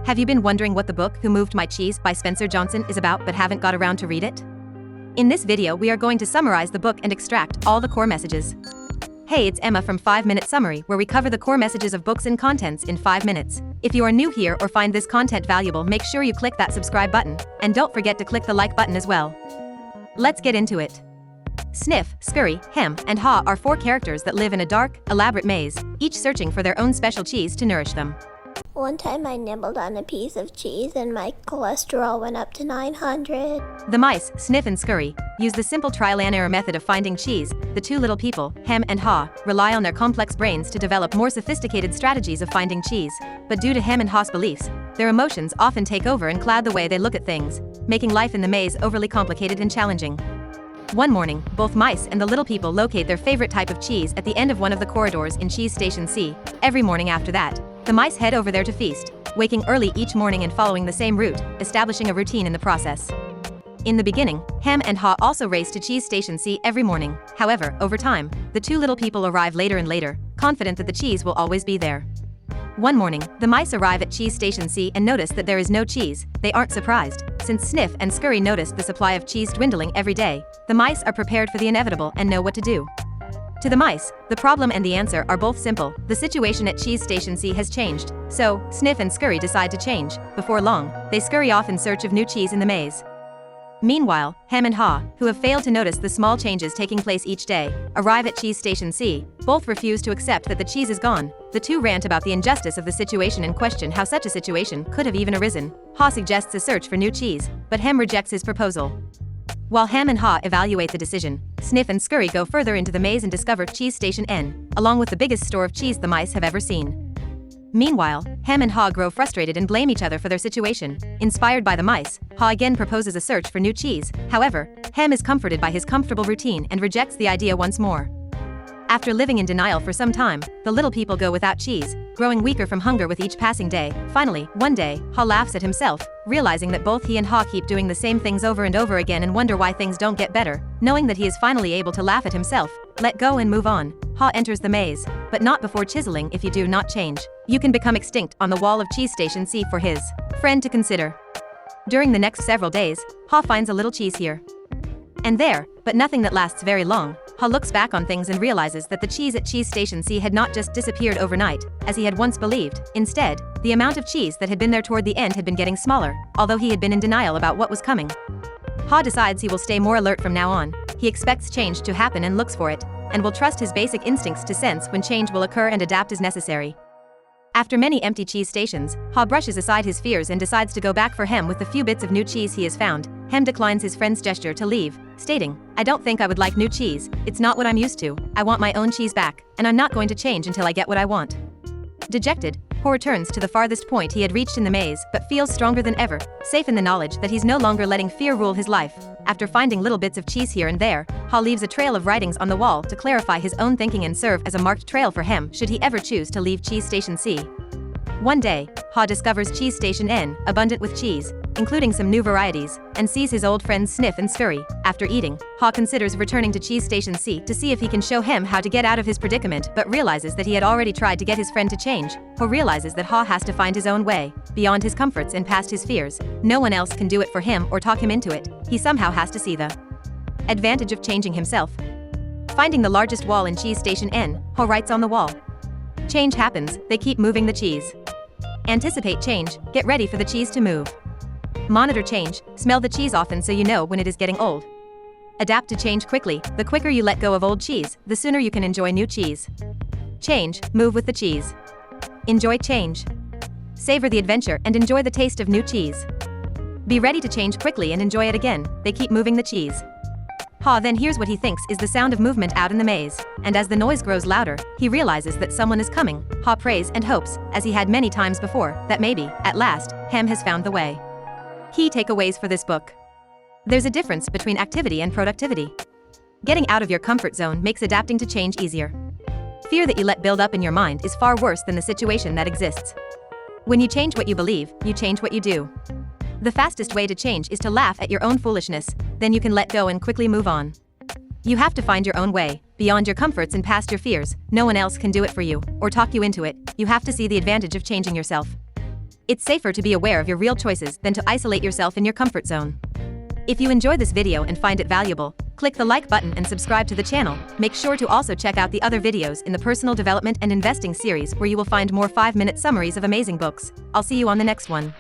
Have you been wondering what the book Who Moved My Cheese by Spencer Johnson is about but haven't got around to read it? In this video we are going to summarize the book and extract all the core messages. Hey, it's Emma from 5 Minute Summary, where we cover the core messages of books and contents in 5 minutes. If you are new here or find this content valuable, make sure you click that subscribe button, and don't forget to click the like button as well. Let's get into it. Sniff, Scurry, Hem, and Haw are 4 characters that live in a dark, elaborate maze, each searching for their own special cheese to nourish them. One time I nibbled on a piece of cheese and my cholesterol went up to 900. The mice, Sniff and Scurry, use the simple trial-and-error method of finding cheese. The 2 little people, Hem and Haw, rely on their complex brains to develop more sophisticated strategies of finding cheese. But due to Hem and Haw's beliefs, their emotions often take over and cloud the way they look at things, making life in the maze overly complicated and challenging. One morning, both mice and the little people locate their favorite type of cheese at the end of one of the corridors in Cheese Station C. Every morning after that, the mice head over there to feast, waking early each morning and following the same route, establishing a routine in the process. In the beginning, Hem and Haw also race to Cheese Station C every morning. However, over time, the 2 little people arrive later and later, confident that the cheese will always be there. One morning, the mice arrive at Cheese Station C and notice that there is no cheese. They aren't surprised, since Sniff and Scurry noticed the supply of cheese dwindling every day. The mice are prepared for the inevitable and know what to do. To the mice, the problem and the answer are both simple. The situation at Cheese Station C has changed, so Sniff and Scurry decide to change. Before long, they scurry off in search of new cheese in the maze. Meanwhile, Hem and Haw, who have failed to notice the small changes taking place each day, arrive at Cheese Station C. Both refuse to accept that the cheese is gone. The 2 rant about the injustice of the situation and question how such a situation could have even arisen. Haw suggests a search for new cheese, but Hem rejects his proposal. While Hem and Haw evaluate the decision, Sniff and Scurry go further into the maze and discover Cheese Station N, along with the biggest store of cheese the mice have ever seen. Meanwhile, Hem and Haw grow frustrated and blame each other for their situation. Inspired by the mice, Haw again proposes a search for new cheese. However, Hem is comforted by his comfortable routine and rejects the idea once more. After living in denial for some time, the little people go without cheese, growing weaker from hunger with each passing day. Finally, one day, Haw laughs at himself, realizing that both he and Haw keep doing the same things over and over again and wonder why things don't get better. Knowing that he is finally able to laugh at himself, let go and move on, Haw enters the maze, but not before chiseling. If you do not change, you can become extinct on the wall of Cheese Station C for his friend to consider. During the next several days, Haw finds a little cheese here and there, but nothing that lasts very long. Haw looks back on things and realizes that the cheese at Cheese Station C had not just disappeared overnight, as he had once believed. Instead, the amount of cheese that had been there toward the end had been getting smaller, although he had been in denial about what was coming. Haw decides he will stay more alert from now on. He expects change to happen and looks for it, and will trust his basic instincts to sense when change will occur and adapt as necessary. After many empty cheese stations, Haw brushes aside his fears and decides to go back for Hem with the few bits of new cheese he has found. Hem declines his friend's gesture to leave, stating, "I don't think I would like new cheese. It's not what I'm used to. I want my own cheese back, and I'm not going to change until I get what I want." Dejected, Haw returns to the farthest point he had reached in the maze, but feels stronger than ever, safe in the knowledge that he's no longer letting fear rule his life. After finding little bits of cheese here and there, Haw leaves a trail of writings on the wall to clarify his own thinking and serve as a marked trail for Hem should he ever choose to leave Cheese Station C. One day, Haw discovers Cheese Station N, abundant with cheese, including some new varieties, and sees his old friends Sniff and Scurry. After eating, Haw considers returning to Cheese Station C to see if he can show Hem how to get out of his predicament, but realizes that he had already tried to get his friend to change. Haw realizes that Haw has to find his own way, beyond his comforts and past his fears. No one else can do it for him or talk him into it. He somehow has to see the advantage of changing himself. Finding the largest wall in Cheese Station N, Haw writes on the wall, "Change happens, they keep moving the cheese. Anticipate change, get ready for the cheese to move. Monitor change, smell the cheese often so you know when it is getting old. Adapt to change quickly, the quicker you let go of old cheese, the sooner you can enjoy new cheese. Change, move with the cheese. Enjoy change. Savor the adventure and enjoy the taste of new cheese. Be ready to change quickly and enjoy it again, they keep moving the cheese." Haw then hears what he thinks is the sound of movement out in the maze, and as the noise grows louder, he realizes that someone is coming. Haw prays and hopes, as he had many times before, that maybe, at last, Hem has found the way. Key takeaways for this book. There's a difference between activity and productivity. Getting out of your comfort zone makes adapting to change easier. Fear that you let build up in your mind is far worse than the situation that exists. When you change what you believe, you change what you do. The fastest way to change is to laugh at your own foolishness, then you can let go and quickly move on. You have to find your own way, beyond your comforts and past your fears. No one else can do it for you, or talk you into it. You have to see the advantage of changing yourself. It's safer to be aware of your real choices than to isolate yourself in your comfort zone. If you enjoy this video and find it valuable, click the like button and subscribe to the channel. Make sure to also check out the other videos in the personal development and investing series where you will find more 5-minute summaries of amazing books. I'll see you on the next one.